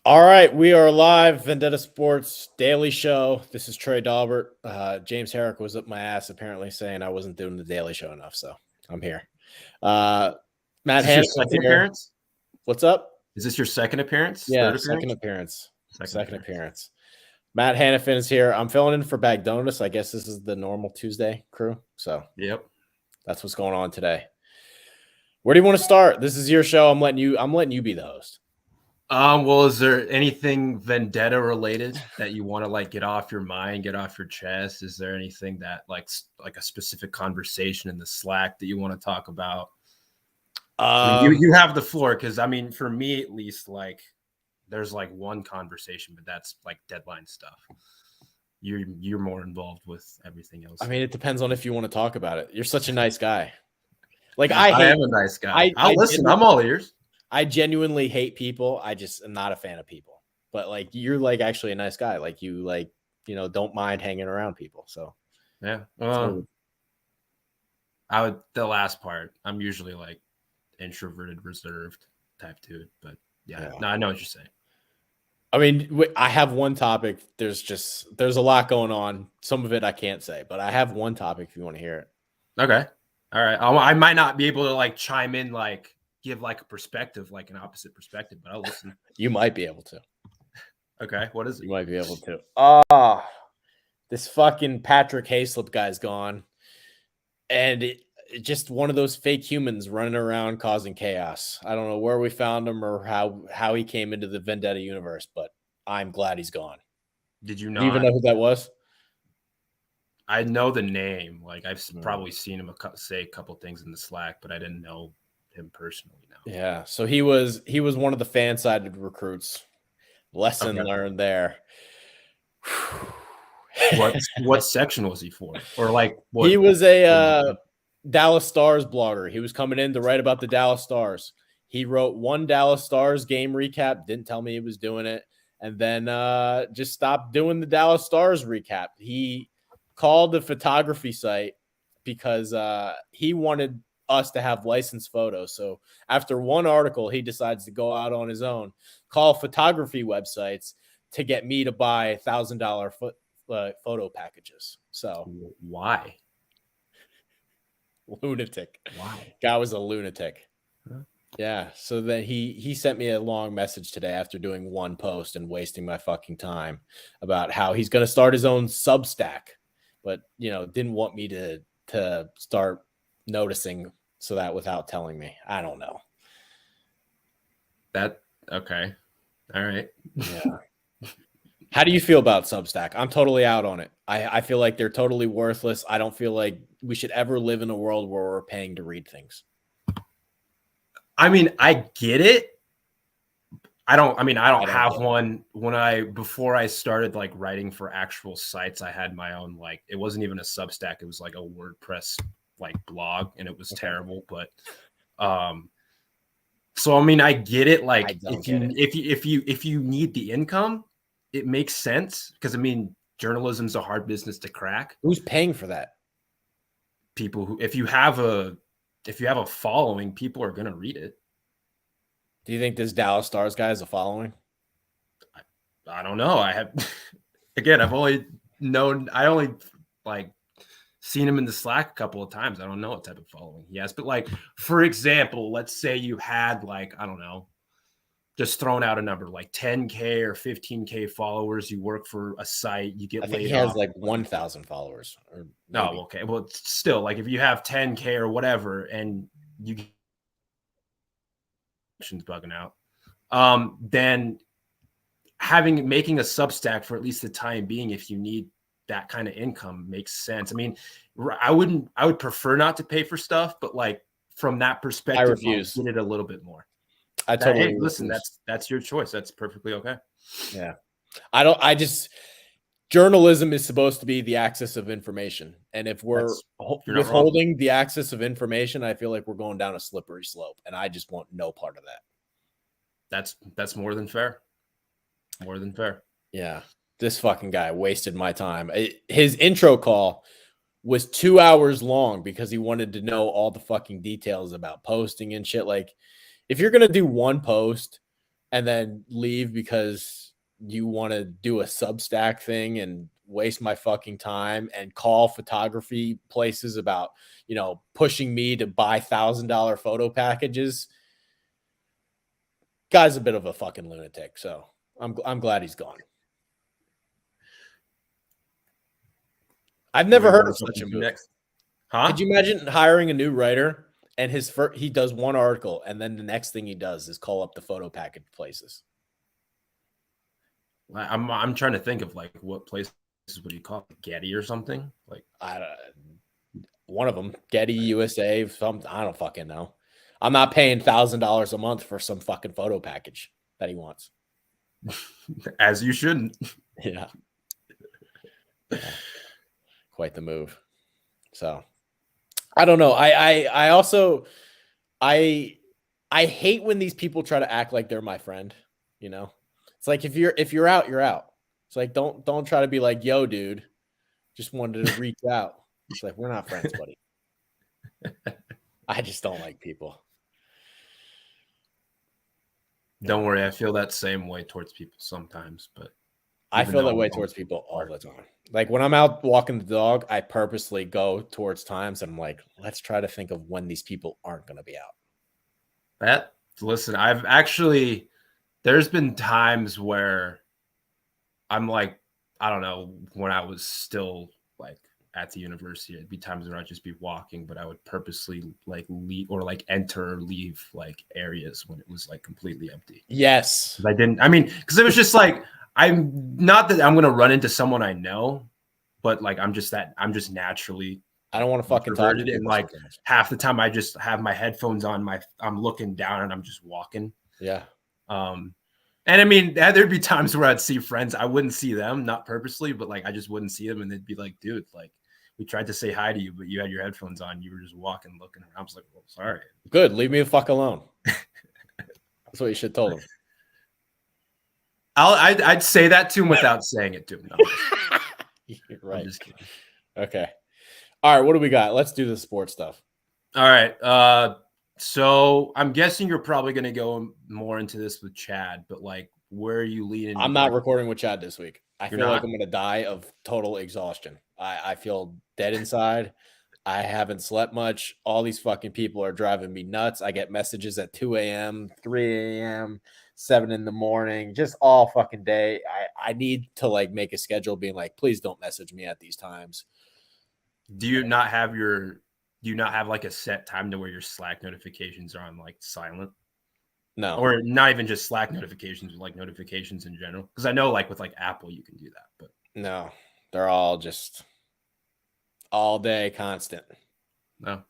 All right, we are live. Vendetta Sports Daily Show. This is Trey Dalbert. James Herrick was up my ass apparently saying I wasn't doing the Daily Show enough, so I'm here. Matt Is this your Hanna's second here. appearance? What's up? Is this your second appearance? Yeah, Third second appearance? appearance. Second appearance. Matt Hannafin is here. I'm filling in for Bagdonis. I guess this is the normal Tuesday crew. So Yep. that's what's going on today. Where do you want to start? This is your show. I'm letting you be the host. Well, is there anything Vendetta related that you want to like get off your mind, get off your chest? Is there anything that like a specific conversation in the Slack that you want to talk about? You have the floor, because I mean, for me at least, like there's like one conversation, but that's like deadline stuff. You're more involved with everything else. I mean, it depends on if you want to talk about it. You're such a nice guy. Like I am a nice guy. I'll listen. I'm all ears. I genuinely hate people. I just am not a fan of people. But like you're like actually a nice guy. Like you don't mind hanging around people. So yeah. The last part, I'm usually like introverted, reserved type dude. But yeah. No, I know what you're saying. I mean, I have one topic. There's a lot going on. Some of it I can't say, but I have one topic if you want to hear it. Okay. All right. I might not be able to like chime in, like give like a perspective, like an opposite perspective, but I'll listen. You might be able to. Okay. What is it? You might be able to. This fucking Patrick Hayslip guy's gone. And it just one of those fake humans running around causing chaos. I don't know where we found him or how he came into the Vendetta universe, but I'm glad he's gone. Did you not? Do you even know who that was? I know the name. Like I've probably seen him say a couple things in the Slack, but I didn't know him personally. No. Yeah. So he was one of the fan-sided recruits. Lesson learned there. What section was he for? Or like what? He was a Dallas Stars blogger. He was coming in to write about the Dallas Stars. He wrote one Dallas Stars game recap, didn't tell me he was doing it, and then just stopped doing the Dallas Stars recap. He called the photography site because he wanted us to have licensed photos. So after one article, he decides to go out on his own, call photography websites to get me to buy $1,000 photo packages. So why? Lunatic. Why? Guy was a lunatic. Huh? Yeah. So then he sent me a long message today after doing one post and wasting my fucking time about how he's going to start his own Substack, but didn't want me to start noticing so that without telling me. I don't know. Okay. All right. Yeah. How do you feel about Substack? I'm totally out on it. I feel like they're totally worthless. I don't feel like we should ever live in a world where we're paying to read things. I mean, I get it. I don't have one. Before I started like writing for actual sites, I had my own, like, it wasn't even a Substack. It was like a WordPress like blog, and it was terrible. But so I mean, I get it. Like if you need the income, it makes sense, because I mean, journalism's a hard business to crack. Who's paying for that? People who, if you have a following, people are going to read it. Do you think this Dallas Stars guy has a following? I don't know. I have, again, I've only like seen him in the Slack a couple of times. I don't know what type of following he has, but like, for example, let's say you had like, I don't know, just throwing out a number, like 10K or 15K followers. You work for a site, you get laid off. He has like 1,000 followers. No, okay. Well, still, like if you have 10K or whatever, and you bugging out, then making a Substack for at least the time being, if you need that kind of income, makes sense. I mean, I would prefer not to pay for stuff, but like from that perspective, I refuse. I'll get it a little bit more. I totally listen. That's your choice. That's perfectly okay. Yeah, journalism is supposed to be the access of information, and if we're withholding the access of information, I feel like we're going down a slippery slope, and I just want no part of that. That's more than fair. More than fair. Yeah, this fucking guy wasted my time. His intro call was 2 hours long because he wanted to know all the fucking details about posting and shit. Like, if you're going to do one post and then leave because you want to do a Substack thing and waste my fucking time and call photography places about, pushing me to buy $1,000 photo packages. Guy's a bit of a fucking lunatic, so I'm glad he's gone. I've never heard of such a move. Next. Huh? Could you imagine hiring a new writer and he does one article and then the next thing he does is call up the photo package places? I'm trying to think of like what places would you call it? Getty or something? Like one of them, Getty, USA, something. I don't fucking know. I'm not paying $1,000 a month for some fucking photo package that he wants. As you shouldn't. Yeah. Quite the move. So I don't know. I also hate when these people try to act like they're my friend. It's like if you're out, you're out. It's like don't try to be like, yo, dude, just wanted to reach out. It's like, we're not friends, buddy. I just don't like people. Don't worry, I feel that same way towards people sometimes, but I feel that way towards people all the time. Like when I'm out walking the dog, I purposely go towards times and I'm like, let's try to think of when these people aren't going to be out. Listen, there's been times where I'm like, I don't know, when I was still like at the university, it'd be times where I'd just be walking, but I would purposely like leave or like enter or leave like areas when it was like completely empty. Yes. Because it was just like, I'm not that I'm going to run into someone I know, but like, I'm just naturally. I don't want to fucking talk to it. And like half the time I just have my headphones on, I'm looking down and I'm just walking. Yeah. And I mean, there'd be times where I'd see friends. I wouldn't see them, not purposely, but like, I just wouldn't see them. And they'd be like, dude, like we tried to say hi to you, but you had your headphones on. You were just walking, looking. I was like, well, sorry. Good. Leave me the fuck alone. That's what you should have told him. I'd say that to him without saying it to him. No, you're right. I'm just kidding. Okay. All right. What do we got? Let's do the sports stuff. All right. So I'm guessing you're probably going to go more into this with Chad, but like, where are you leaning? I'm not recording with Chad this week. I feel like I'm going to die of total exhaustion. I feel dead inside. I haven't slept much. All these fucking people are driving me nuts. I get messages at 2 a.m., 3 a.m., 7 in the morning, just all fucking day. I need to like make a schedule being like, please don't message me at these times. Do you not have like a set time to where your Slack notifications are on like silent? No. Or not even just Slack notifications, but like notifications in general? Because I know like with like Apple, you can do that, but no, they're all just all day constant. No.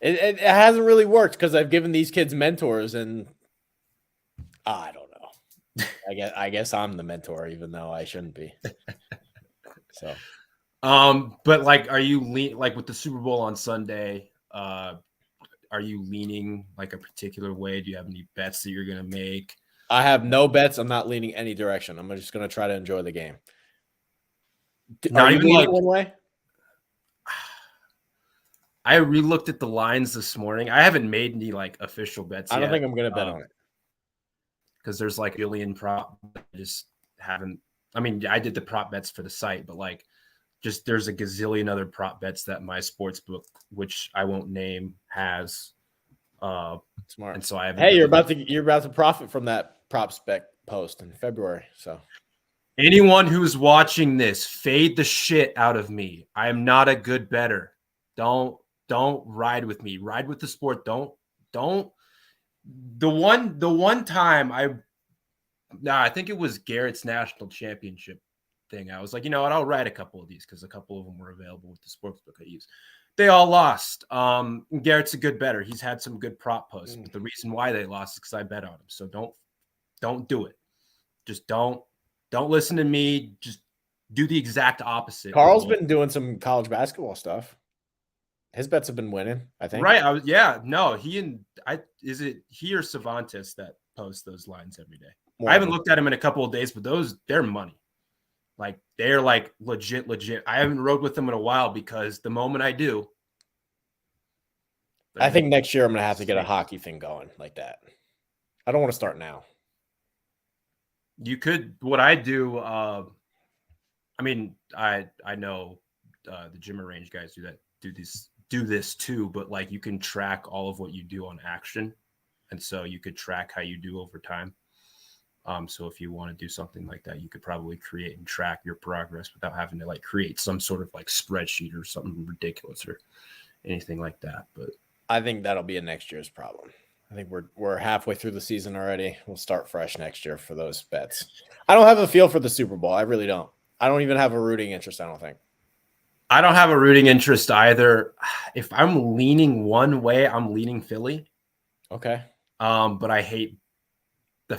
It hasn't really worked because I've given these kids mentors and I don't know. I guess I'm the mentor, even though I shouldn't be. So, but like, are you like with the Super Bowl on Sunday? Are you leaning like a particular way? Do you have any bets that you're gonna make? I have no bets. I'm not leaning any direction. I'm just gonna try to enjoy the game. Not even like one way. I re-looked at the lines this morning. I haven't made any like official bets. I don't think I'm gonna bet on it because there's like a billion prop. I just haven't. I mean, I did the prop bets for the site, but like, just there's a gazillion other prop bets that my sports book, which I won't name, has. Smart. And so I haven't. Hey, you're about to profit from that prop spec post in February. So anyone who's watching this, fade the shit out of me. I am not a good bettor. Don't ride with me. Ride with the sport. Don't. The one time I think it was Garrett's national championship thing. I was like, you know what? I'll write a couple of these because a couple of them were available with the sports book I use. They all lost. Garrett's a good bettor. He's had some good prop posts, but the reason why they lost is because I bet on him. So don't do it. Just don't listen to me. Just do the exact opposite. Carl's been doing some college basketball stuff. His bets have been winning, I think. Right. Is it he or Cervantes that posts those lines every day? I haven't looked at him in a couple of days, but they're money. Like they're like legit. I haven't rode with them in a while because the moment I do, I think next year I'm gonna have to get a hockey thing going like that. I don't want to start now. You could. What I do. I mean, I know the gym range guys do this too, but like you can track all of what you do on action, and so you could track how you do over time. So if you want to do something like that, you could probably create and track your progress without having to like create some sort of like spreadsheet or something ridiculous or anything like that. But I think that'll be a next year's problem. I think we're halfway through the season already. We'll start fresh next year for those bets. I don't have a feel for the Super Bowl. I really don't. I don't even have a rooting interest, I don't think. I don't have a rooting interest either. If I'm leaning one way, I'm leaning Philly. Okay. But I hate the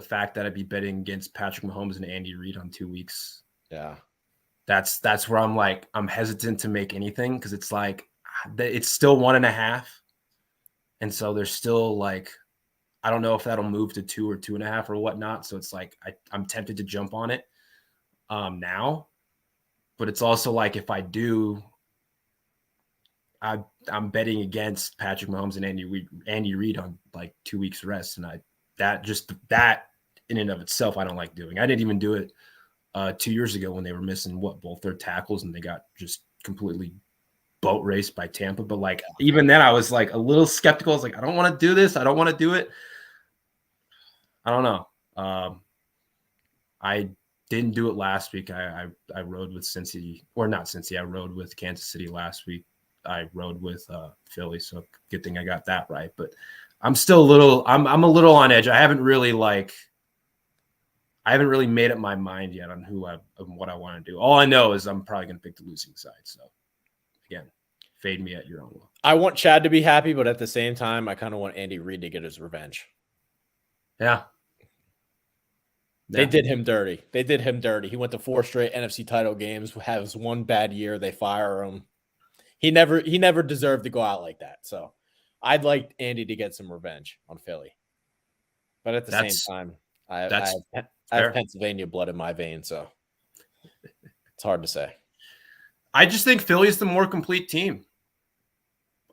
fact that I'd be betting against Patrick Mahomes and Andy Reid on 2 weeks. Yeah. That's where I'm hesitant to make anything because it's like it's still 1.5. And so there's still like, I don't know if that'll move to 2 or 2.5 or whatnot. So it's like I'm tempted to jump on it now. But it's also like if I do, I'm betting against Patrick Mahomes and Andy Reid on like 2 weeks rest. And that in and of itself, I don't like doing. I didn't even do it 2 years ago when they were missing both their tackles and they got just completely boat raced by Tampa. But like even then I was like a little skeptical. I was like, I don't want to do this. I don't want to do it. I don't know. I didn't do it last week. I rode with Cincy, or not Cincy. I rode with Kansas City last week. I rode with Philly. So good thing I got that right. But I'm still I'm a little on edge. I haven't really made up my mind yet on what I want to do. All I know is I'm probably going to pick the losing side. So again, fade me at your own will. I want Chad to be happy, but at the same time, I kind of want Andy Reid to get his revenge. Yeah. They did him dirty. He went to 4 straight NFC title games, has one bad year. They fire him. He never deserved to go out like that. So I'd like Andy to get some revenge on Philly. But at the same time, I have Pennsylvania blood in my veins, so it's hard to say. I just think Philly is the more complete team,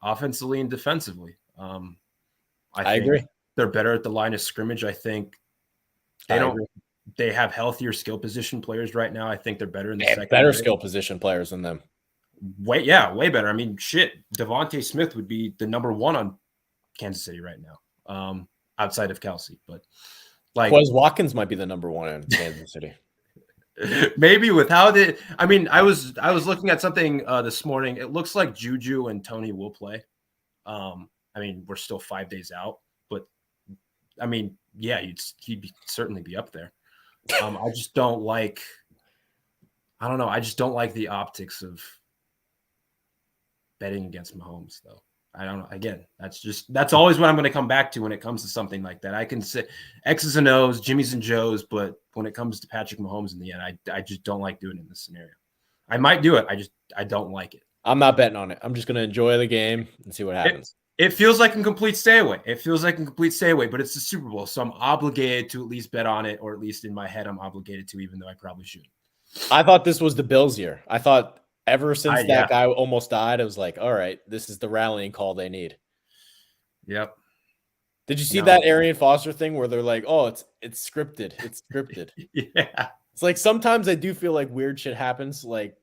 offensively and defensively. I agree. They're better at the line of scrimmage. I think they have healthier skill position players right now. I think they're better in the second. Better skill position players than them. Way better. I mean, shit, Devontae Smith would be the number 1 on Kansas City right now, outside of Kelsey. But like Quez Watkins might be the number 1 in Kansas City. Maybe with how they. I mean, I was looking at something this morning. It looks like Juju and Tony will play. I mean, we're still 5 days out, but I mean, yeah, he'd certainly be up there. I just don't like. I don't know. I just don't like the optics of betting against Mahomes, though. I don't know. Again, that's always what I'm going to come back to when it comes to something like that. I can say X's and O's, Jimmy's and Joe's, but when it comes to Patrick Mahomes in the end, I just don't like doing it in this scenario. I might do it. I don't like it. I'm not betting on it. I'm just going to enjoy the game and see what happens. It feels like a complete stay away. But it's the Super Bowl, so I'm obligated to at least bet on it, or at least in my head, I'm obligated to, even though I probably shouldn't. I thought this was the Bills' year. I thought ever since that guy almost died, it was like, all right, this is the rallying call they need. Yep. Did you see that Arian Foster thing where they're like, oh, it's scripted. It's scripted. Yeah. It's like sometimes I do feel like weird shit happens. Like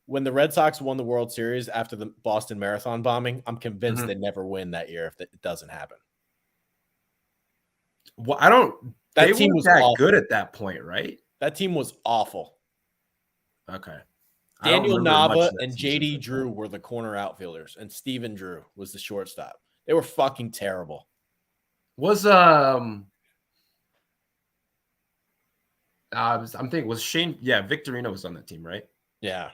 when the Red Sox won the World Series after the Boston Marathon bombing, I'm convinced they never win that year if it doesn't happen. Well, that team was that good at that point, right? That team was awful. Okay. Daniel Nava and J.D. Drew were the corner outfielders, and Steven Drew was the shortstop. They were fucking terrible. I'm thinking, was Shane? Yeah, Victorino was on that team, right? Yeah,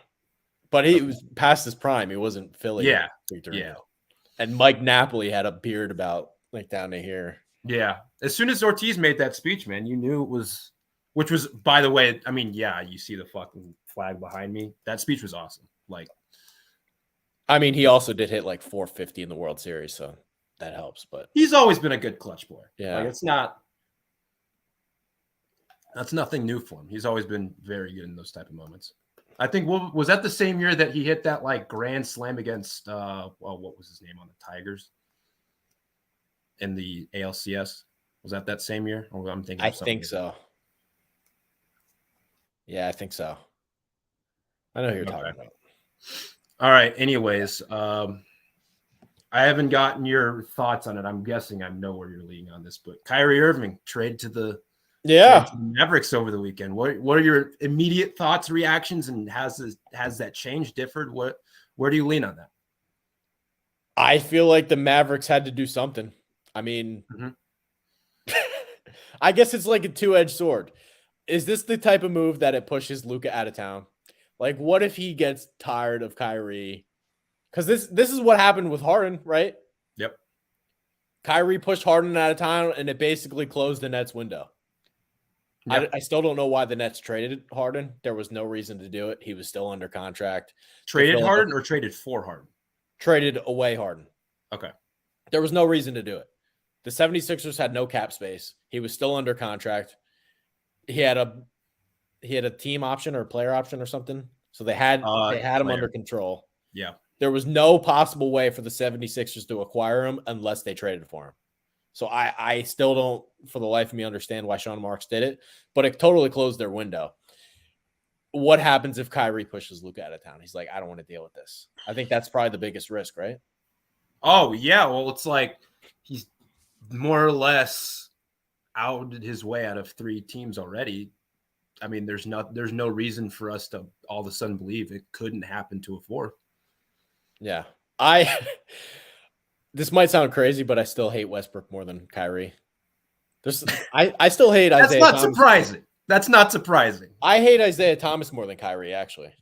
but he was past his prime. He wasn't Philly. Yeah, Victorino. Yeah. And Mike Napoli had a beard about like down to here. Yeah. As soon as Ortiz made that speech, man, you knew it was. Which was, by the way, I mean, yeah, you see the fucking flag behind me. That speech was awesome. Like, I mean, he also did hit like 450 in the World Series, so that helps. But he's always been a good clutch boy. Yeah, like, that's nothing new for him. He's always been very good in those type of moments. I think was that the same year that he hit that like grand slam against what was his name on the Tigers in the ALCS? Was that same year? Or I'm thinking I of something think so. Yeah, I think so. I know who you're talking about. All right. Anyways, I haven't gotten your thoughts on it. I'm guessing I know where you're leaning on this, but Kyrie Irving traded to the Mavericks over the weekend. What are your immediate thoughts, reactions, and has that change differed? Where do you lean on that? I feel like the Mavericks had to do something. I mean, I guess it's like a two-edged sword. Is this the type of move that it pushes Luka out of town? Like, what if he gets tired of Kyrie? Because this is what happened with Harden, right? Yep. Kyrie pushed Harden out of town, and it basically closed the Nets window. Yep. I still don't know why the Nets traded Harden. There was no reason to do it. He was still under contract. Traded Harden or traded for Harden? Traded away Harden. Okay. There was no reason to do it. The 76ers had no cap space. He was still under contract. He had a team option or a player option or something. So they had him under control. Yeah. There was no possible way for the 76ers to acquire him unless they traded for him. So I still don't, for the life of me, understand why Sean Marks did it, but it totally closed their window. What happens if Kyrie pushes Luka out of town? He's like, I don't want to deal with this. I think that's probably the biggest risk, right? Oh, yeah. Well, it's like he's more or less outed his way out of 3 teams already. I mean, there's no reason for us to all of a sudden believe it couldn't happen to a 4th. Yeah. This might sound crazy, but I still hate Westbrook more than Kyrie. I still hate Isaiah Thomas. That's not surprising. I hate Isaiah Thomas more than Kyrie, actually.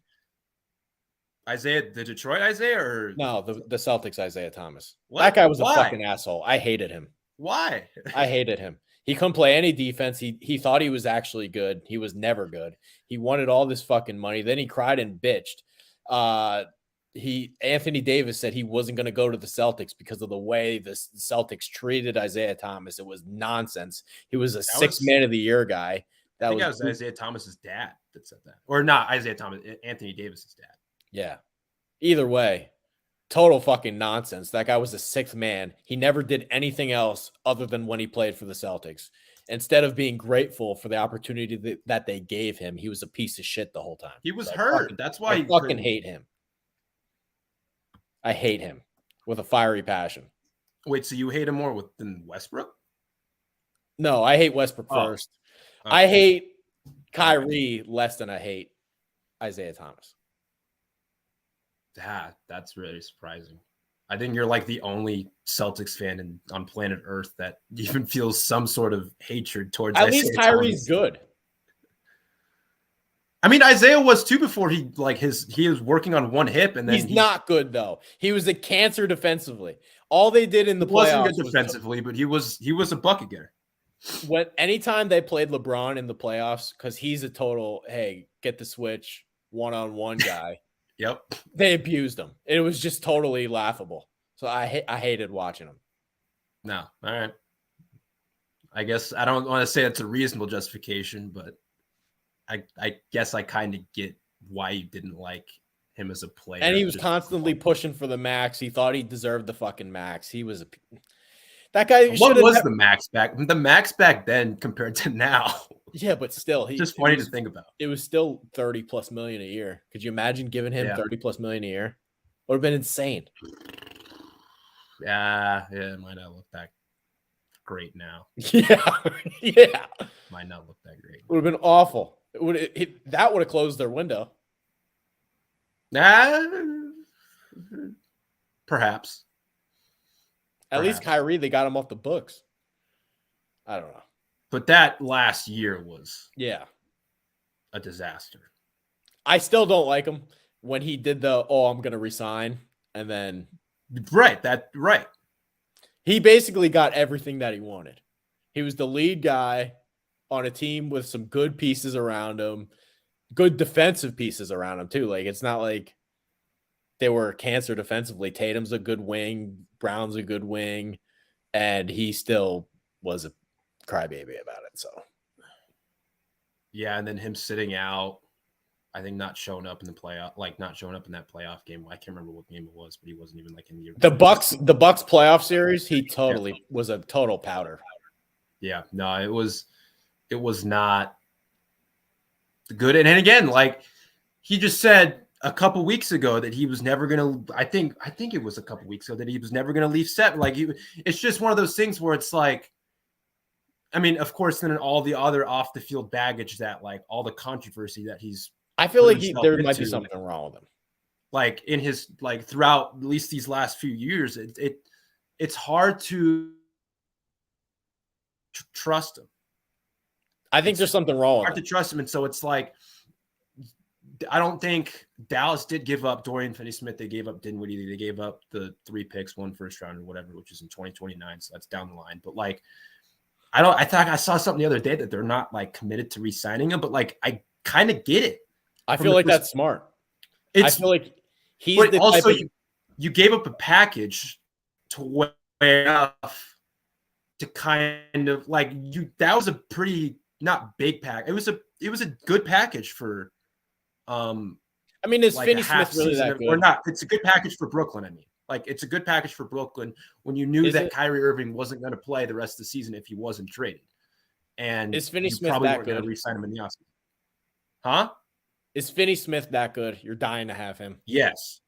The Detroit Isaiah or no, the Celtics Isaiah Thomas. What? That guy was a fucking asshole. I hated him. Why? I hated him. He couldn't play any defense. He thought he was actually good. He was never good. He wanted all this fucking money. Then he cried and bitched. Anthony Davis said he wasn't going to go to the Celtics because of the way the Celtics treated Isaiah Thomas. It was nonsense. He was a 6th man of the year guy. I think that was Isaiah Thomas's dad that said that. Or not Isaiah Thomas, Anthony Davis's dad. Yeah. Either way, total fucking nonsense. That guy was a 6th man. He never did anything else other than when he played for the Celtics. Instead of being grateful for the opportunity that they gave him, he was a piece of shit the whole time. He was hurt. That's why I fucking hate him. I hate him with a fiery passion. Wait, so you hate him more than Westbrook? No, I hate Westbrook first. Okay. I hate Kyrie less than I hate Isaiah Thomas. That's really surprising. I think you're like the only Celtics fan on planet Earth that even feels some sort of hatred towards At least Kyrie's good. I mean, Isaiah was too before he was working on one hip, and then he's not good though. He was a cancer defensively. All they did in the playoffs wasn't good defensively, but he was a bucket getter. Anytime they played LeBron in the playoffs, because he's a total get the switch one-on-one guy. Yep, they abused him. It was just totally laughable. So I hated watching him. No, all right. I guess I don't want to say it's a reasonable justification, but I guess I kind of get why you didn't like him as a player. And he was constantly pushing for the max. He thought he deserved the fucking max. He was that guy. What was the max back? The max back then compared to now. Yeah, but still, just funny to think about. It was still $30+ million a year. Could you imagine giving him $30+ million a year? Would have been insane. Yeah, it might not look that great now. Yeah. Might not look that great. Would have been awful. That would have closed their window. Perhaps. At least Kyrie, they got him off the books. I don't know. But that last year was a disaster. I still don't like him when he did I'm going to resign. And then. Right. He basically got everything that he wanted. He was the lead guy on a team with some good pieces around him, good defensive pieces around him too. Like, it's not like they were cancer defensively. Tatum's a good wing. Brown's a good wing. And he still was a crybaby about it. So, yeah. And then him sitting out, I think not showing up in the playoff, not showing up in that playoff game. I can't remember what game it was, but he wasn't even in the Bucks playoff series. He totally was a total powder. Yeah, no, it was not good. And again, like he just said a couple weeks ago that he was never going to, I think it was a couple weeks ago that he was never going to leave set. Like it's just one of those things where it's like, I mean, of course, then all the other off the field baggage that like all the controvery that he's, I feel like there might be something wrong with him. Like in his, like throughout at least these last few years, it's hard to trust him. I think there's something wrong with him. Hard to trust him. And so it's like, I don't think Dallas did give up Dorian Finney-Smith. They gave up Dinwiddie. They gave up the 3 picks, 1 first round or whatever, which is in 2029. So that's down the line. But like, I thought I saw something the other day that they're not like committed to re-signing him, but like, I kind of get it. I feel like that's smart. I feel like he's the also you gave up a package to weigh enough to kind of like that was a pretty not big pack. It was a good package for I mean, is like Finney-Smith really that good? Or not? It's a good package for Brooklyn. I mean, like it's a good package for Brooklyn when you knew that Kyrie Irving wasn't going to play the rest of the season if he wasn't traded. And is Finney-Smith probably that weren't good? Going to re-sign him in the offseason. Huh? Is Finney-Smith that good? You're dying to have him. Yes.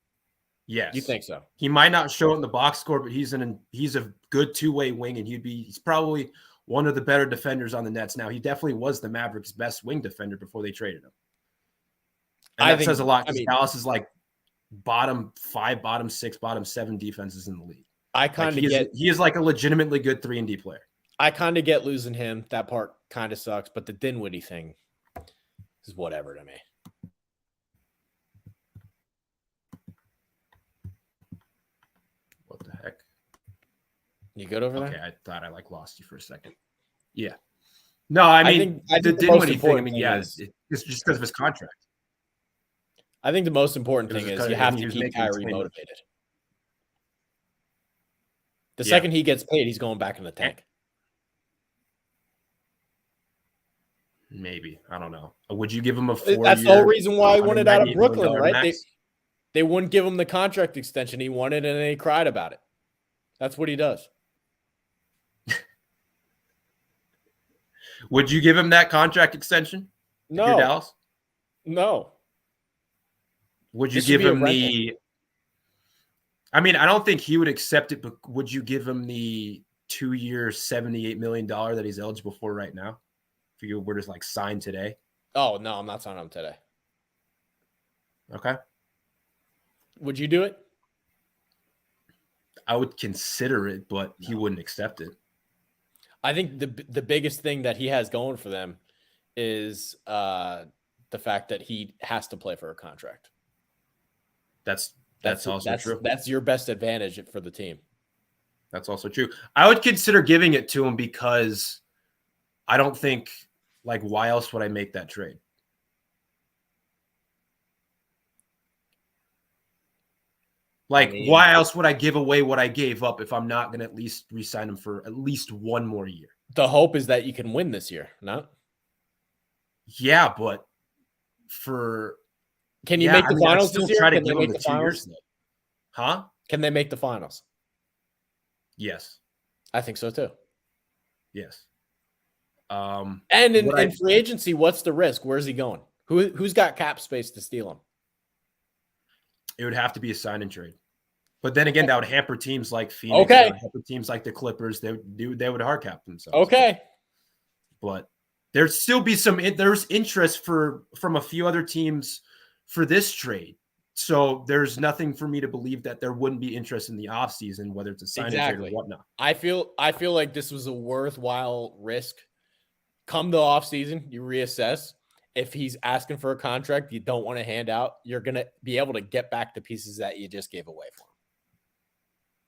Yes. You think so? He might not show it in the box score, but he's a good two-way wing, and he's probably one of the better defenders on the Nets. Now, he definitely was the Mavericks' best wing defender before they traded him. And that says a lot because Dallas is like bottom 5, bottom 6, bottom 7 defenses in the league. I kind of get he is like a legitimately good 3-and-D player. I kind of get losing him. That part kind of sucks, but the Dinwiddie thing is whatever to me. What the heck? You good over there? Okay, I thought I like lost you for a second. Yeah. No, I mean the Dinwiddie thing. I mean, yeah, it's just because of his contract. I think the most important thing is you have to keep Kyrie motivated. The second he gets paid, he's going back in the tank. Maybe. I don't know. Would you give him a 4-year? That's the whole reason why he wanted out of Brooklyn, right? They wouldn't give him the contract extension he wanted, and then he cried about it. That's what he does. Would you give him that contract extension? No. Dallas? No. Would you give him the – I mean, I don't think he would accept it, but would you give him the 2-year, $78 million that he's eligible for right now? If you were to, like, sign today? Oh, no, I'm not signing him today. Okay. Would you do it? I would consider it, but he wouldn't accept it. I think the biggest thing that he has going for them is the fact that he has to play for a contract. That's also true. That's your best advantage for the team. That's also true. I would consider giving it to him because I don't think, like, why else would I make that trade? Like, why else would I give away what I gave up if I'm not going to at least re-sign him for at least 1 more year? The hope is that you can win this year, no? Yeah, but for... Can you make the finals this year? Can they make the finals? Huh? Can they make the finals? Yes. I think so, too. Yes. And in free agency, what's the risk? Where's he going? Who's got cap space to steal him? It would have to be a sign and trade. But then again, that would hamper teams like Phoenix. Okay. Hamper teams like the Clippers. They would hard cap themselves. Okay. But there'd still be there's interest from a few other teams for this trade. So there's nothing for me to believe that there wouldn't be interest in the offseason, whether it's a sign and trade or whatnot. I feel like this was a worthwhile risk. Come the offseason, you reassess. If he's asking for a contract you don't want to hand out, you're going to be able to get back the pieces that you just gave away for him.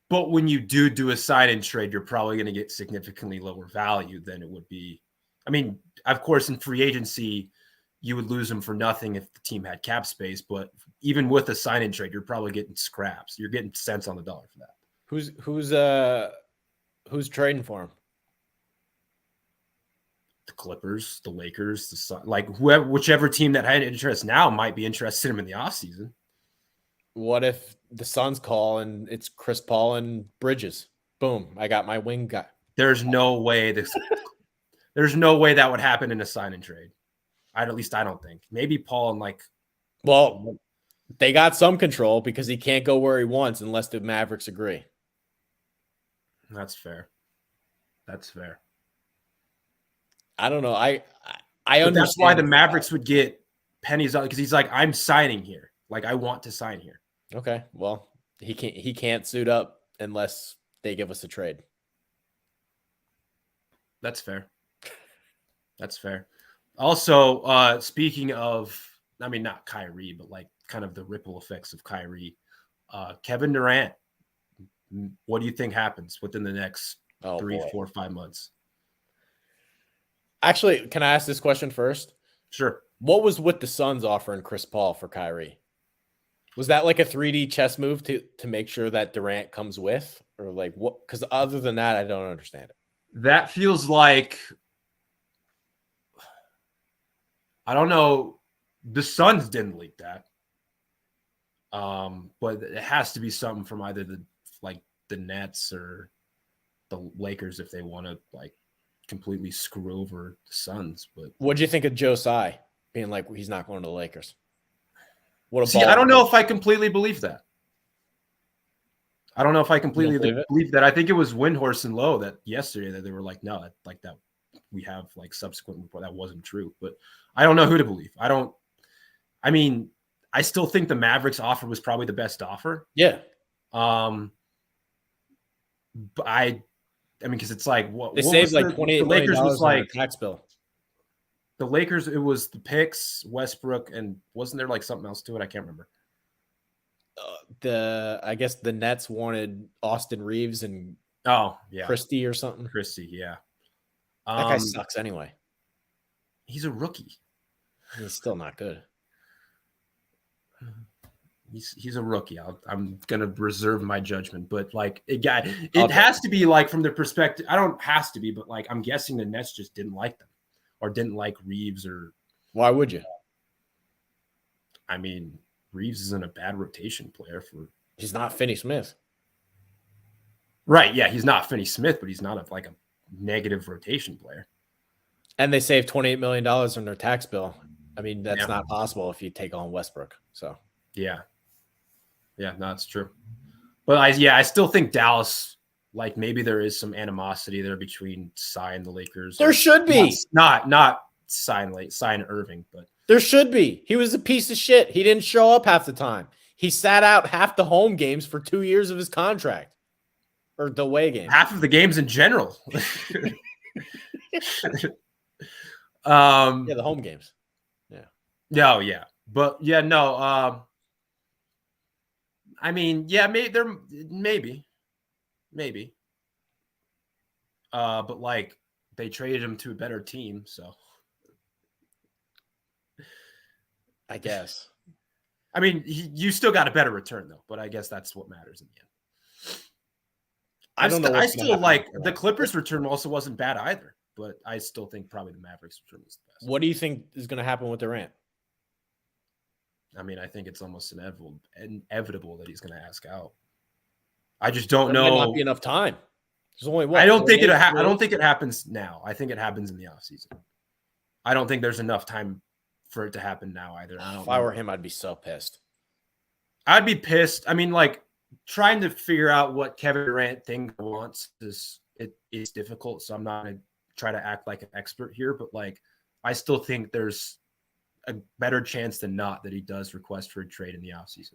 But when you do a sign and trade, you're probably going to get significantly lower value than it would be. I mean, of course, in free agency, you would lose him for nothing if the team had cap space. But even with a sign and trade, you're probably getting scraps. You're getting cents on the dollar for that. Who's trading for him? The Clippers, the Lakers, the Sun, like whichever team that had interest now might be interested in him in the offseason. What if the Suns call and it's Chris Paul and Bridges? Boom, I got my wing guy. There's no way the there's no way that would happen in a sign and trade. At least I don't think. Maybe Paul and like. Well, they got some control because he can't go where he wants unless the Mavericks agree. That's fair. That's fair. I don't know. I But understand. that's why the Mavericks would get pennies on because he's like, I'm signing here. Like, I want to sign here. Okay. Well, he can't suit up unless they give us a trade. That's fair. That's fair. Also, speaking of, I mean, not Kyrie, but like kind of the ripple effects of Kyrie, Kevin Durant, what do you think happens within the next 3, 4, 5 months? Actually, can I ask this question first? Sure. What was with the Suns offering Chris Paul for Kyrie? Was that like a 3D chess move to make sure that Durant comes with? Or like what? Because other than that, I don't understand it. That feels like, I don't know. The Suns didn't leak that. But it has to be something from either the Nets or the Lakers if they want to like completely screw over the Suns. But what'd you think of Joe Tsai being like he's not going to the Lakers? I don't know if I completely believe that. I don't know if I completely believe that. I think it was Windhorst and Lowe that yesterday that they were like, no, like that we have like subsequent report that wasn't true. But I don't know who to believe. I mean, I still think the Mavericks offer was probably the best offer. Yeah. But I mean, because it's like what they saved like $28 million Lakers was like tax bill. The Lakers, it was the picks, Westbrook, and wasn't there like something else to it? I can't remember. I guess the Nets wanted Austin Reeves and Christie or something. Christie, yeah. That guy sucks anyway. He's a rookie. He's still not good. He's a rookie. I'm gonna reserve my judgment, but like it has to be like from the perspective. I don't has to be, but like I'm guessing the Nets just didn't like them or didn't like Reeves or. Why would you? I mean, Reeves isn't a bad rotation player for. He's not Finney Smith. Right. Yeah, he's not Finney Smith, but he's not a negative rotation player. And they saved $28 million on their tax bill. I mean, that's not possible if you take on Westbrook. So yeah, no, it's true. But I still think Dallas, like maybe there is some animosity there between Cy and the Lakers. There should be not Cy Irving, but there should be. He was a piece of shit. He didn't show up half the time. He sat out half the home games for 2 years of his contract, or the away games. Half of the games in general. The home games. Yeah. Oh, yeah. But yeah, no. I mean, yeah, maybe. But like they traded him to a better team, so I guess. I mean, you still got a better return though, but I guess that's what matters in the end. I don't know. I still like the Clippers' return also wasn't bad either, but I still think probably the Mavericks' return was the best. What do you think is going to happen with Durant? I mean, I think it's almost inevitable that he's going to ask out. I just don't know. There might not be enough time. There's only one. I don't think it happens now. I think it happens in the offseason. I don't think there's enough time for it to happen now either. If I were him, I'd be so pissed. I'd be pissed. I mean, like trying to figure out what Kevin Durant wants is difficult. So I'm not going to try to act like an expert here, but like I still think there's a better chance than not that he does request for a trade in the offseason.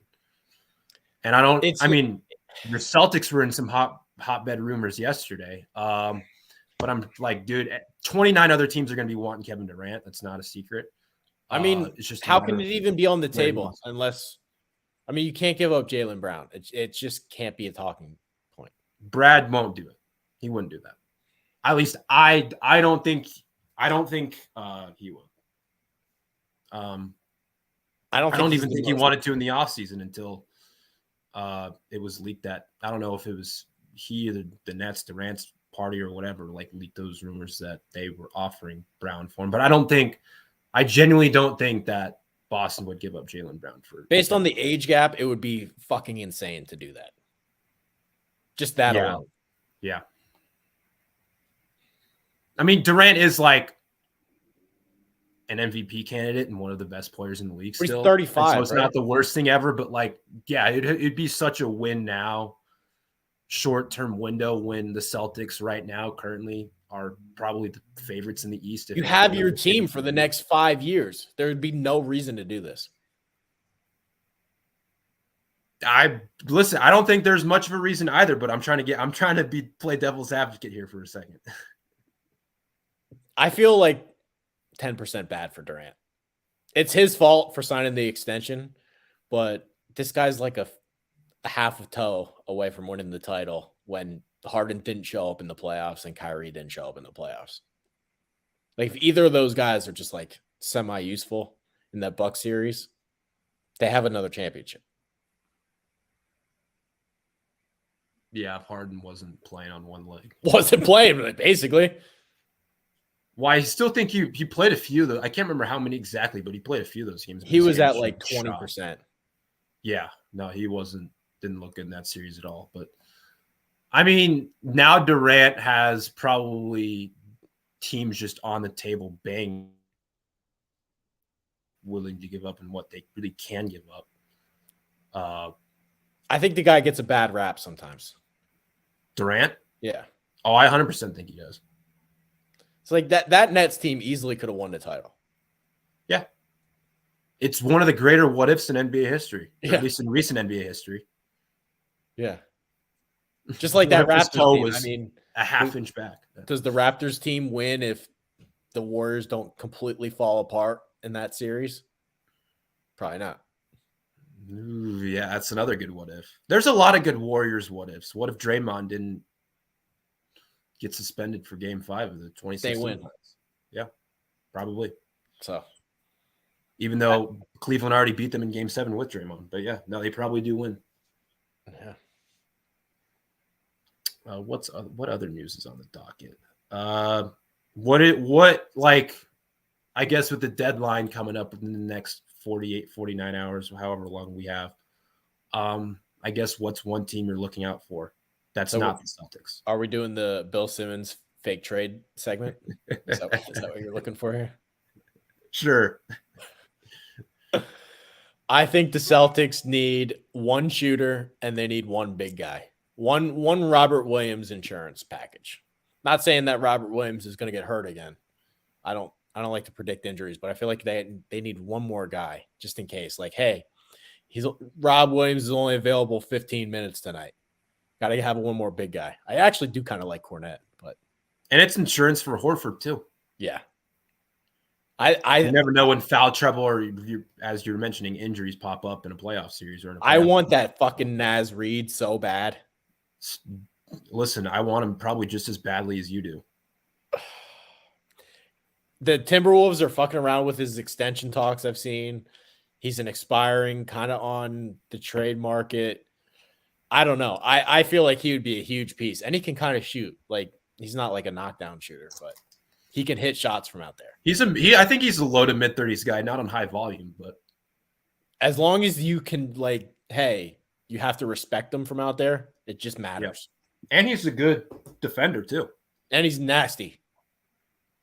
And I mean, the Celtics were in some hotbed rumors yesterday. But I'm like, dude, 29 other teams are going to be wanting Kevin Durant. That's not a secret. I mean, it's just how can it even be on the table unless, I mean, you can't give up Jaylen Brown. It just can't be a talking point. Brad won't do it. He wouldn't do that. At least I don't think he would. I don't even think he wanted to in the offseason until it was leaked that I don't know if it was he or the Nets, Durant's party or whatever, like leaked those rumors that they were offering Brown for him. But I genuinely don't think that Boston would give up Jaylen Brown for. Based on the age gap, it would be fucking insane to do that. Just that alone. Yeah. I mean, Durant is like an MVP candidate and one of the best players in the league But he's still. 35, so it's right? not the worst thing ever, but like, yeah, it'd be such a win now, short-term window when the Celtics right now currently are probably the favorites in the East. You have your team for the next 5 years. There would be no reason to do this. I don't think there's much of a reason either, but I'm trying to play devil's advocate here for a second. I feel like 10% bad for Durant. It's his fault for signing the extension, but this guy's like a half a toe away from winning the title when Harden didn't show up in the playoffs and Kyrie didn't show up in the playoffs. Like, if either of those guys are just like semi-useful in that Bucks series, they have another championship. Yeah, if Harden wasn't playing on one leg. Wasn't playing, basically. Well, I still think he played a few of those. I can't remember how many exactly, but he played a few of those games. He was at like 20%. Yeah, no, he didn't look good in that series at all. But I mean, now Durant has probably teams just on the table bang willing to give up and what they really can give up. I think the guy gets a bad rap sometimes. Durant? Yeah. Oh, I 100% think he does. It's like that Nets team easily could have won the title. Yeah. It's one of the greater what ifs in NBA history, yeah. at least in recent NBA history. Yeah. Just like that Raptors team. Was a half inch back. Does the Raptors team win if the Warriors don't completely fall apart in that series? Probably not. Ooh, yeah, that's another good what if. There's a lot of good Warriors what ifs. What if Draymond didn't get suspended for Game 5 of the 2016? They win. Yeah, probably. So, even though Cleveland already beat them in Game 7 with Draymond, but yeah, no, they probably do win. Yeah. What other news is on the docket? What I guess with the deadline coming up within the next 48, 49 hours, however long we have, I guess what's one team you're looking out for that's not the Celtics? Are we doing the Bill Simmons fake trade segment? Is that what you're looking for here? Sure. I think the Celtics need one shooter and they need one big guy. One Robert Williams insurance package. Not saying that Robert Williams is going to get hurt again. I don't like to predict injuries, but I feel like they need one more guy just in case. Like, hey, Rob Williams is only available 15 minutes tonight. Got to have one more big guy. I actually do kind of like Cornette, and it's insurance for Horford too. Yeah. You never know when foul trouble or as you're mentioning, injuries pop up in a playoff series or in a playoff I want that fucking Naz Reid so bad. Listen, I want him probably just as badly as you do. The Timberwolves are fucking around with his extension talks. I've seen he's an expiring kind of on the trade market. I don't know. I feel like he would be a huge piece, and he can kind of shoot. Like, he's not like a knockdown shooter, but he can hit shots from out there. I think he's a low to mid 30s guy, not on high volume, but as long as you can, like, hey, you have to respect him from out there. It just matters. Yeah. And he's a good defender too. And he's nasty.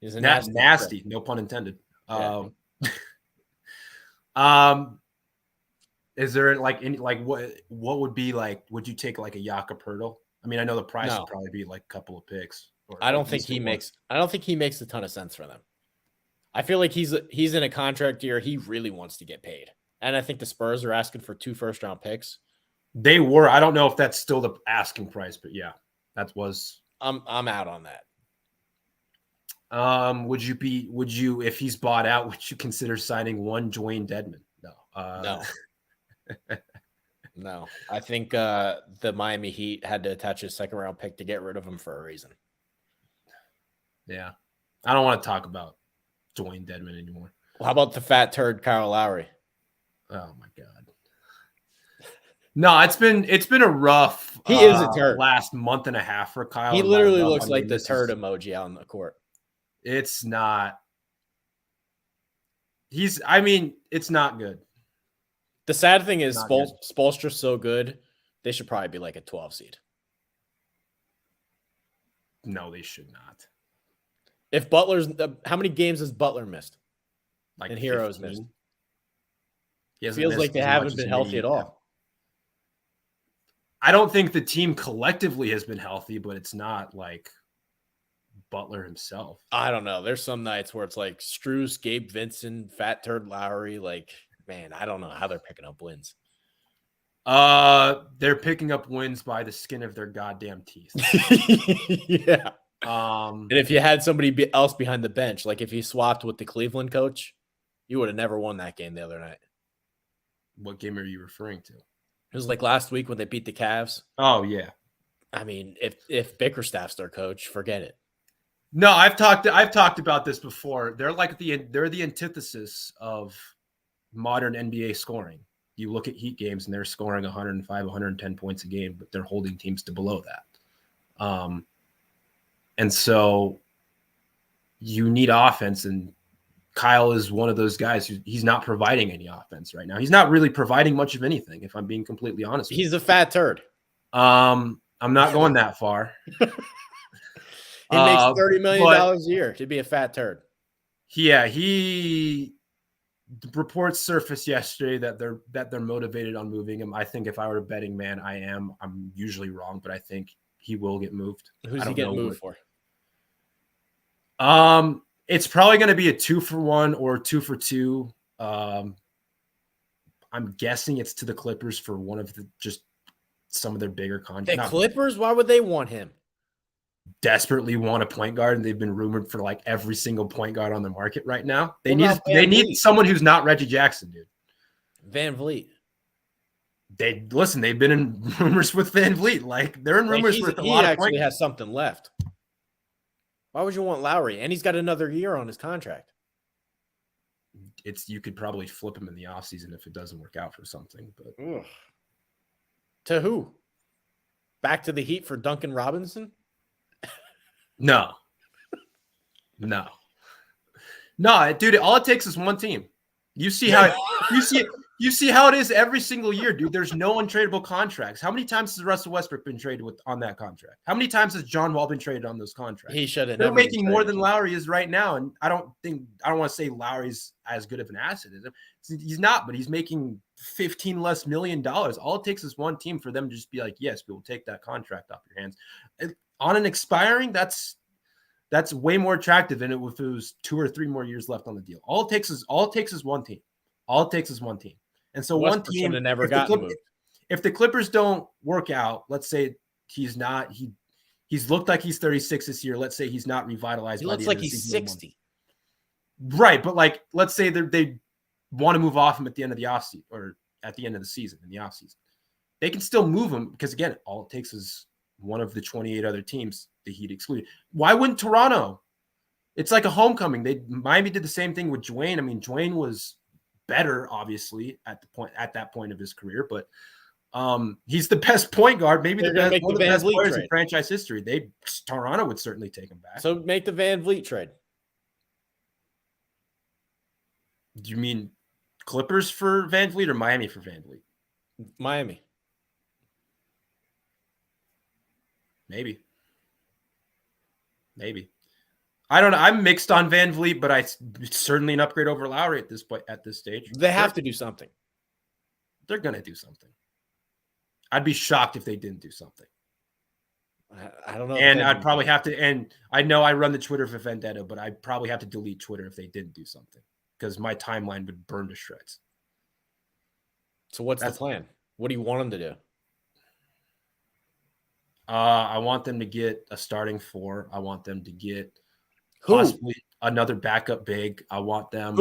He's a nasty, no pun intended. Yeah. Is there what would be like? Would you take like a Jakob Poeltl? I mean, I know the price would probably be like a couple of picks. I don't think he makes a ton of sense for them. I feel like he's in a contract year. He really wants to get paid, and I think the Spurs are asking for 2 first-round picks. They were. I don't know if that's still the asking price, but yeah, that was. I'm out on that. Would you if he's bought out? Would you consider signing one Dwayne Dedmon? No. No. No. I think the Miami Heat had to attach a 2nd-round pick to get rid of him for a reason. Yeah, I don't want to talk about Dwayne Dedmon anymore. Well, how about the fat turd Kyle Lowry? Oh my god. No, it's been a rough. He is a turd. Last month and a half for Kyle. He literally looks like the turd emoji out on the court. It's not. It's not good. The sad thing is Spoelstra's so good, they should probably be like a 12 seed. No, they should not. If Butler's how many games has Butler missed? Like And Heroes 15. missed. He hasn't Feels like missed they as much haven't as been many healthy at have. all. I don't think the team collectively has been healthy, but it's not like Butler himself. I don't know. There's some nights where it's like Strus, Gabe Vincent, Fat Turd Lowry. Like, man, I don't know how they're picking up wins. They're picking up wins by the skin of their goddamn teeth. Yeah. And if you had somebody else behind the bench, like if you swapped with the Cleveland coach, you would have never won that game the other night. What game are you referring to? It was like last week when they beat the Cavs. Oh yeah. I mean, if Bickerstaff's their coach, forget it. No, I've talked about this before. They're the antithesis of modern NBA scoring. You look at Heat games and they're scoring 105, 110 points a game, but they're holding teams to below that. And so you need offense, and Kyle is one of those guys he's not providing any offense right now. He's not really providing much of anything, if I'm being completely honest. He's a fat turd. I'm not going that far. He makes $30 million a year to be a fat turd. Yeah, reports surfaced yesterday that they're motivated on moving him. I think if I were a betting man, I'm usually wrong, but I think he will get moved. Who's he getting moved for? It's probably going to be a 2-for-1 or 2-for-2. I'm guessing it's to the Clippers for one of some of their bigger contracts. The Clippers? Why would they want him? Desperately want a point guard, and they've been rumored for like every single point guard on the market right now. They need someone who's not Reggie Jackson, dude. Van Vliet. They've been in rumors with Van Vliet. Like they're in rumors with a lot of actually has something left. Why would you want Lowry? And he's got another year on his contract. You could probably flip him in the offseason if it doesn't work out for something. But ugh. To who? Back to the Heat for Duncan Robinson? No, dude. All it takes is one team. You see how it is every single year, dude. There's no untradeable contracts. How many times has Russell Westbrook been traded on that contract? How many times has John Wall been traded on those contracts? He should have. They're making more than Lowry is right now, and I don't want to say Lowry's as good of an asset as him. He's not, but he's making $15 less million. All it takes is one team for them to just be like, yes, we will take that contract off your hands. On an expiring, that's way more attractive than if it was 2 or 3 more years left on the deal. All it takes is one team. All it takes is one team. And so one team never got moved. If the Clippers don't work out, let's say he's looked like he's 36 this year. Let's say he's not revitalized. He looks like he's 60. Right, but like let's say they want to move off him at the end of the offseason or at the end of the season in the offseason. They can still move him because again, all it takes is one of the 28 other teams the Heat excluded. Why wouldn't Toronto? It's like a homecoming. Miami did the same thing with Dwayne. I mean, Dwayne was better, obviously, at that point of his career, but he's the best point guard, maybe one of the best players in franchise history. Toronto would certainly take him back. So make the Van Vliet trade. Do you mean Clippers for Van Vliet or Miami for Van Vliet? Miami. Maybe. I don't know. I'm mixed on Van Vliet, but it's certainly an upgrade over Lowry at this point, at this stage. They have to do something. They're going to do something. I'd be shocked if they didn't do something. I don't know. And I'd probably have to, and I know I run the Twitter for Vendetta, but I'd probably have to delete Twitter if they didn't do something because my timeline would burn to shreds. So what's the plan? What do you want them to do? I want them to get a starting 4. I want them to get possibly another backup big. I want them.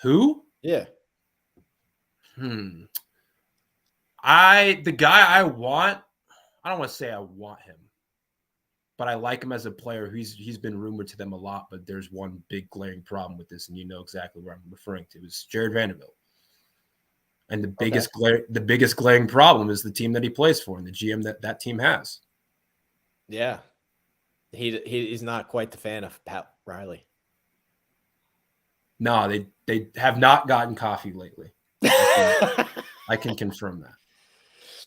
Who? Yeah. The guy I want, I don't want to say I want him, but I like him as a player. He's been rumored to them a lot, but there's one big glaring problem with this, and you know exactly what I'm referring to. It's Jared Vanderbilt. And the biggest glaring problem is the team that he plays for and the GM that team has. Yeah. He's not quite the fan of Pat Riley. No, they have not gotten coffee lately. I can confirm that.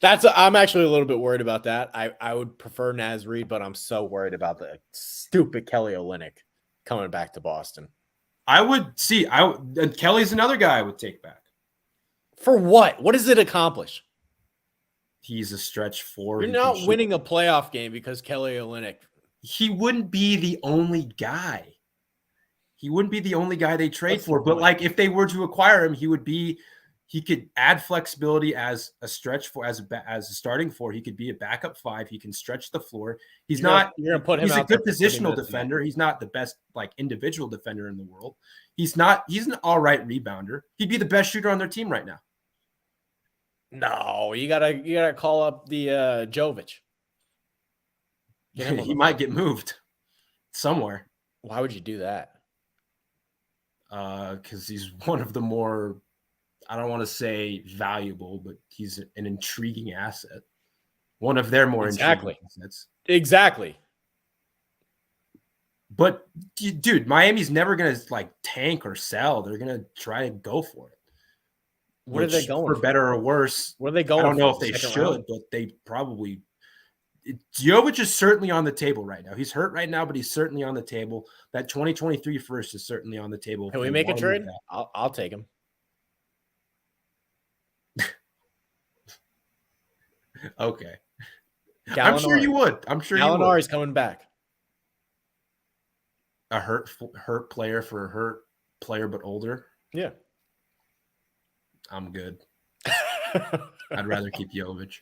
I'm actually a little bit worried about that. I would prefer Naz Reid, but I'm so worried about the stupid Kelly Olynyk coming back to Boston. I would see. Kelly's another guy I would take back. For what? What does it accomplish? He's a stretch four. You're not winning a playoff game because Kelly Olynyk. He wouldn't be the only guy. He wouldn't be the only guy they trade for. But like, if they were to acquire him, he could add flexibility as a stretch for as a starting four. He could be a backup five. He can stretch the floor. You're gonna put him. He's a good positional defender. He's not the best like individual defender in the world. He's an all right rebounder. He'd be the best shooter on their team right now. No, you gotta call up the Jovic. He might get moved somewhere. Why would you do that? Because he's one of the more, I don't want to say valuable, but he's an intriguing asset. One of their more intriguing assets. Exactly. But dude, Miami's never gonna like tank or sell. They're gonna try and go for it. What are they going for better or worse? What are they going? I don't know if they should, but they probably. Jovic is certainly on the table right now. He's hurt right now, but he's certainly on the table. That 2023 first is certainly on the table. Can we make a trade? I'll take him. Okay. Gallinari. I'm sure you would. I'm sure Gallinari's coming back. A hurt player for a hurt player, but older. Yeah. I'm good. I'd rather keep Jovic.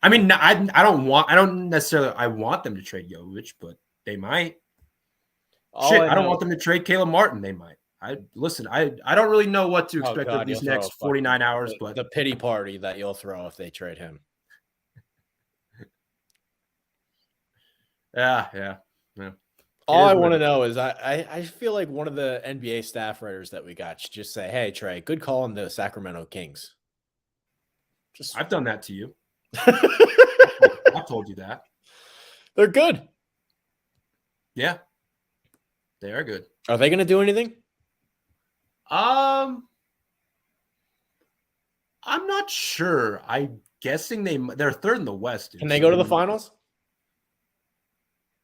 I mean, I don't want them to trade Jovic, but they might. I don't want them to trade Caleb Martin. They might. I don't really know what to expect of these next 49 hours, but the pity party that you'll throw if they trade him. Yeah. All I want to know is I feel like one of the NBA staff writers that we got should just say, "Hey Trey, good call on the Sacramento Kings." I've done that to you. I told you that. They're good. Yeah. They are good. Are they going to do anything? I'm not sure. I'm guessing they're third in the West. Can they go to the finals?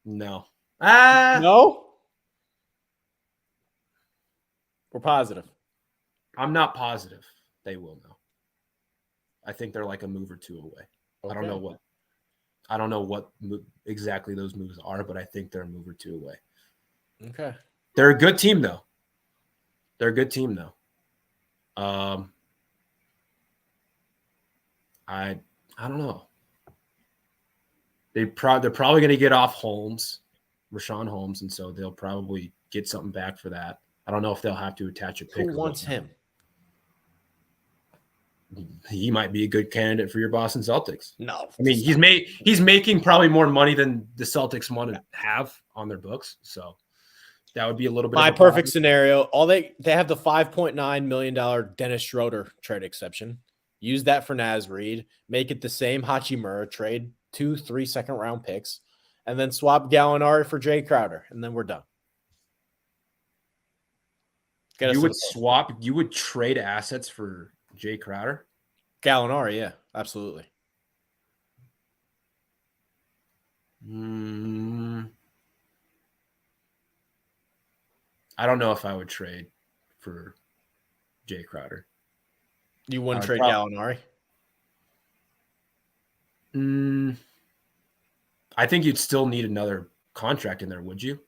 No. No? We're positive. I'm not positive they will know. I think they're like a move or two away. Okay. I don't know what exactly those moves are, but I think they're a move or two away. Okay. They're a good team though. I don't know. They're probably going to get off Rashawn Holmes, and so they'll probably get something back for that. I don't know if they'll have to attach a pick. Who wants him? He might be a good candidate for your Boston Celtics. No, I mean he's making probably more money than the Celtics want to have on their books, so that would be a little bit. My perfect scenario. They have the $5.9 million Dennis Schroeder trade exception. Use that for Naz Reid. Make it the same Hachimura trade. 2-3 second-round picks, and then swap Gallinari for Jay Crowder, and then we're done. You would trade assets for Jay Crowder? Gallinari, yeah, absolutely. I don't know if I would trade for Jay Crowder. You wouldn't trade Gallinari? I think you'd still need another contract in there, would you?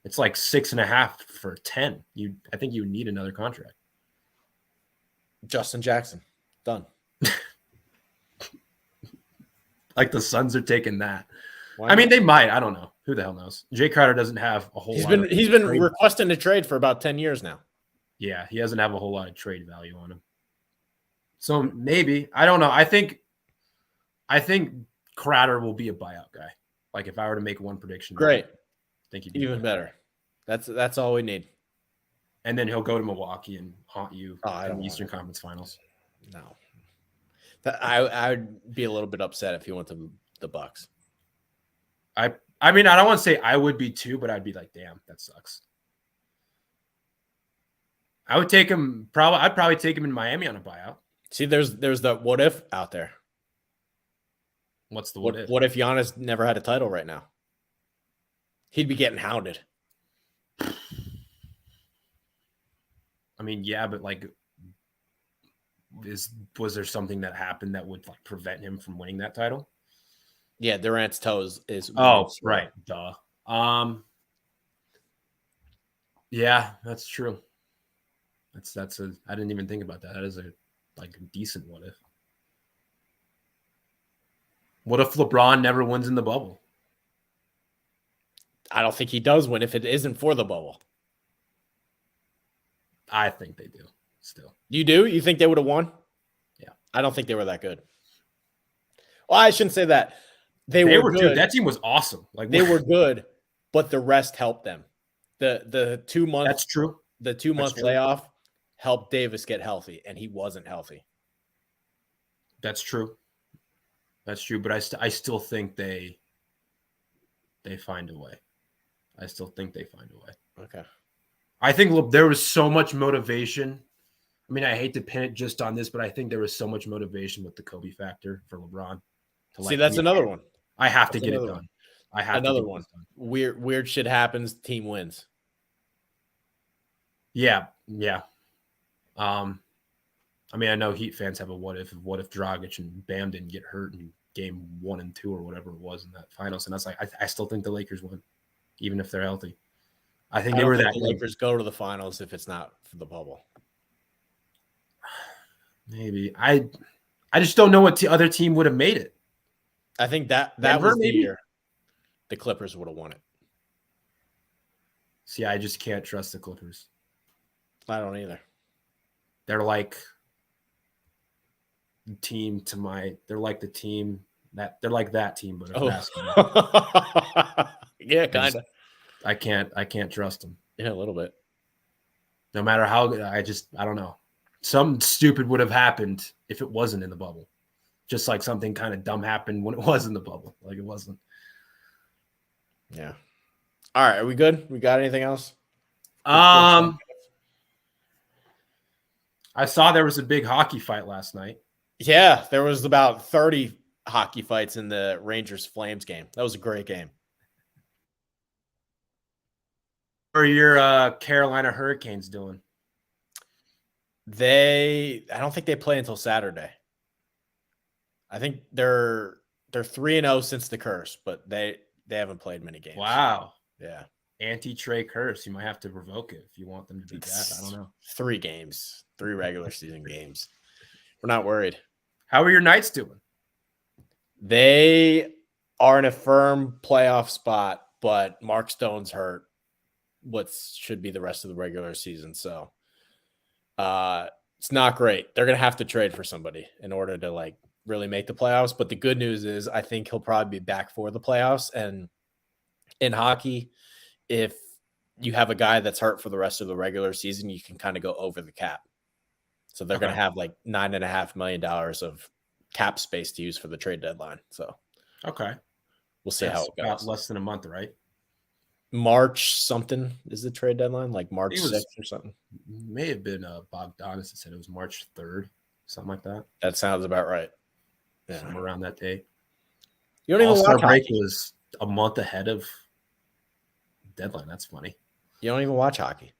It's like 6.5 for 10. I think you would need another contract. Justin Jackson, done. Like the Suns are taking that. I mean, they might. I don't know. Who the hell knows? Jay Crowder doesn't have a whole. He's been requesting a trade for about 10 years now. Yeah, he doesn't have a whole lot of trade value on him. So maybe, I don't know. I think Crowder will be a buyout guy. Like if I were to make one prediction, great. I think he'd be even better. That's all we need. And then he'll go to Milwaukee and haunt you in the Eastern Conference Finals. No, I would be a little bit upset if he went to the Bucks. I mean, I don't want to say I would be too, but I'd be like, damn, that sucks. I'd probably take him in Miami on a buyout. See, there's the what if out there. What's the what if? What if Giannis never had a title right now? He'd be getting hounded. I mean, yeah, but like, was there something that happened that would like prevent him from winning that title? Yeah, Durant's toes is. Right, duh. Yeah, that's true. That's a. I didn't even think about that. That is a like a decent what if. What if LeBron never wins in the bubble? I don't think he does win if it isn't for the bubble. I think they do still. You do? You think they would have won? Yeah. I don't think they were that good. Well, I shouldn't say that. They were good. Dude, that team was awesome. Like they were good, but the rest helped them. The 2 month That's true. The 2 month layoff helped Davis get healthy, and he wasn't healthy. That's true. That's true, but I still think they find a way. I still think they find a way. Okay. I think there was so much motivation. I mean, I hate to pin it just on this, but I think there was so much motivation with the Kobe factor for LeBron. See, that's another one. I have to get it done. I have another one. Weird shit happens. Team wins. Yeah. I mean, I know Heat fans have a what if Dragic and Bam didn't get hurt in game 1 and 2 or whatever it was in that finals, and that's like I still think the Lakers win, even if they're healthy. I think they were that. The Lakers go to the finals if it's not for the bubble. Maybe I just don't know what other team would have made it. I think that was the year the Clippers would have won it. See, I just can't trust the Clippers. I don't either. They're like the team they're like the team that they're like that team, but basketball. Yeah, kind of. I can't trust them. Yeah, a little bit. No matter how I don't know. Something stupid would have happened if it wasn't in the bubble. Just like something kind of dumb happened when it was in the bubble. Like it wasn't. Yeah. All right. Are we good? We got anything else? I saw there was a big hockey fight last night. Yeah, there was about 30 hockey fights in the Rangers-Flames game. That was a great game. How are your Carolina Hurricanes doing? I don't think they play until Saturday. I think they're 3-0 since the curse, but they haven't played many games. Wow. Yeah. Anti-Trey curse. You might have to revoke it if you want them to be bad. I don't know. 3 games, 3 regular season games. We're not worried. How are your Knights doing? They are in a firm playoff spot, but Mark Stone's hurt what should be the rest of the regular season. So it's not great. They're going to have to trade for somebody in order to like really make the playoffs. But the good news is I think he'll probably be back for the playoffs. And in hockey, if you have a guy that's hurt for the rest of the regular season, you can kind of go over the cap. So they're going to have like $9.5 million of cap space to use for the trade deadline. So, okay. We'll see how it goes. About less than a month, right? March something is the trade deadline, like March 6th or something. May have been Bogdanis that said it was March 3rd, something like that. That sounds about right. Yeah, somewhere around that day. You don't even All-Star watch break hockey. Was a month ahead of deadline. That's funny. You don't even watch hockey.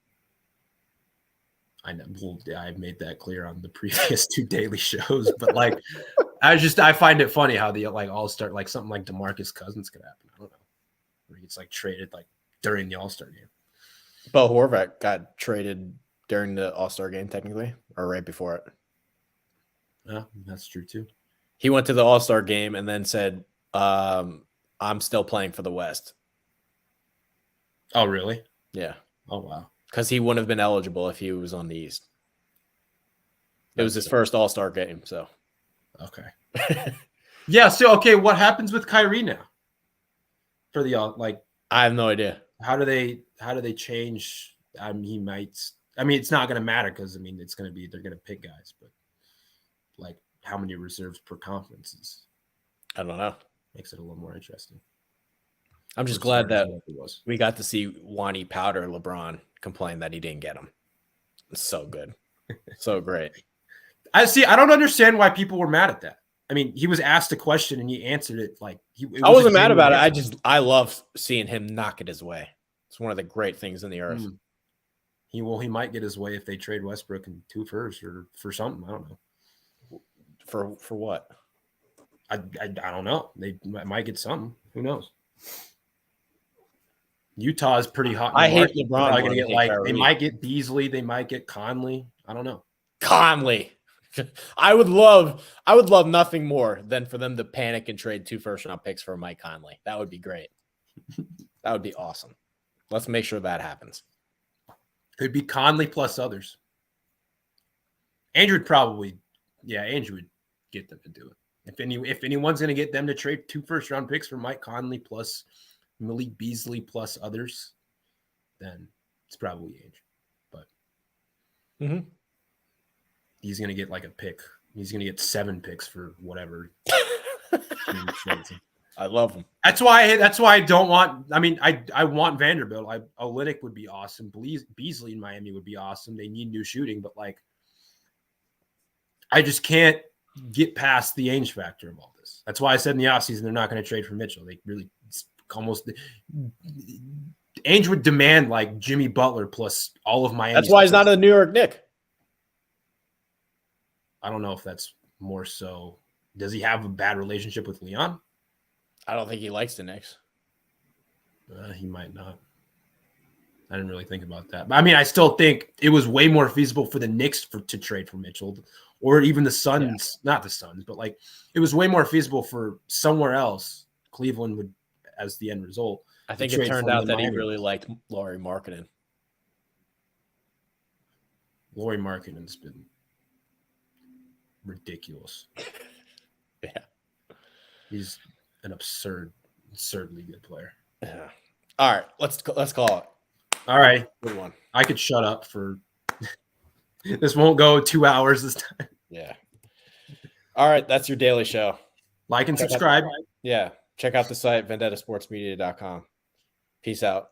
I know. Well, I made that clear on the previous 2 daily shows, but like, I find it funny how the like All-Star, like something like DeMarcus Cousins could happen. I don't know. Where he gets like traded like during the All-Star game. Bo Horvat got traded during the All-Star game, technically, or right before it. Yeah, that's true too. He went to the All-Star game and then said, I'm still playing for the West. Oh, really? Yeah. Oh, wow. Because he wouldn't have been eligible if he was on the East. It was his first All-Star game, so. Okay. Yeah, so, okay, what happens with Kyrie now? For the, like. I have no idea. How do they change? It's not going to matter because, it's going to be, they're going to pick guys, but like how many reserves per conference is? I don't know. Makes it a little more interesting. I'm just glad that we got to see Wani Powder LeBron complain that he didn't get him. It's so good. So great. I don't understand why people were mad at that. I mean, he was asked a question and he answered it like I wasn't mad about it. I love seeing him knock it his way. It's one of the great things in the earth. He might get his way if they trade Westbrook and 2 firsts or for something. I don't know. For what? I don't know. They might get something. Who knows? Utah is pretty hot. I hate LeBron. Gonna get they might get Beasley. They might get Conley. I don't know. Conley. I would love nothing more than for them to panic and trade 2 first-round picks for Mike Conley. That would be great. That would be awesome. Let's make sure that happens. Could be Conley plus others. Andrew would get them to do it. If anyone's going to get them to trade 2 first-round picks for Mike Conley plus Malik Beasley plus others, then it's probably Ainge. But he's going to get like a pick. He's going to get 7 picks for whatever. I love him. That's why I don't want. I mean, I want Vanderbilt. Olynyk would be awesome. Beasley in Miami would be awesome. They need new shooting, but like, I just can't get past the Ainge factor of all this. That's why I said in the offseason they're not going to trade for Mitchell. They really almost Ainge would demand like Jimmy Butler plus all of Miami. That's why he's not a New York Knick. I don't know if that's more so. Does he have a bad relationship with Leon? I don't think he likes the Knicks. He might not. I didn't really think about that. But I mean, I still think it was way more feasible for the Knicks to trade for Mitchell or even the Suns, not the Suns, but like it was way more feasible for somewhere else. Cleveland would, as the end result. I think it turned out that he really liked Lauri Markkanen. Lauri Markkanen's been ridiculous. Yeah. He's an absurdly good player. Yeah. All right, let's call it. All right. Good one. I could shut up for this won't go 2 hours this time. Yeah. All right, that's your daily show. Like and subscribe. Yeah. Check out the site, vendettasportsmedia.com. Peace out.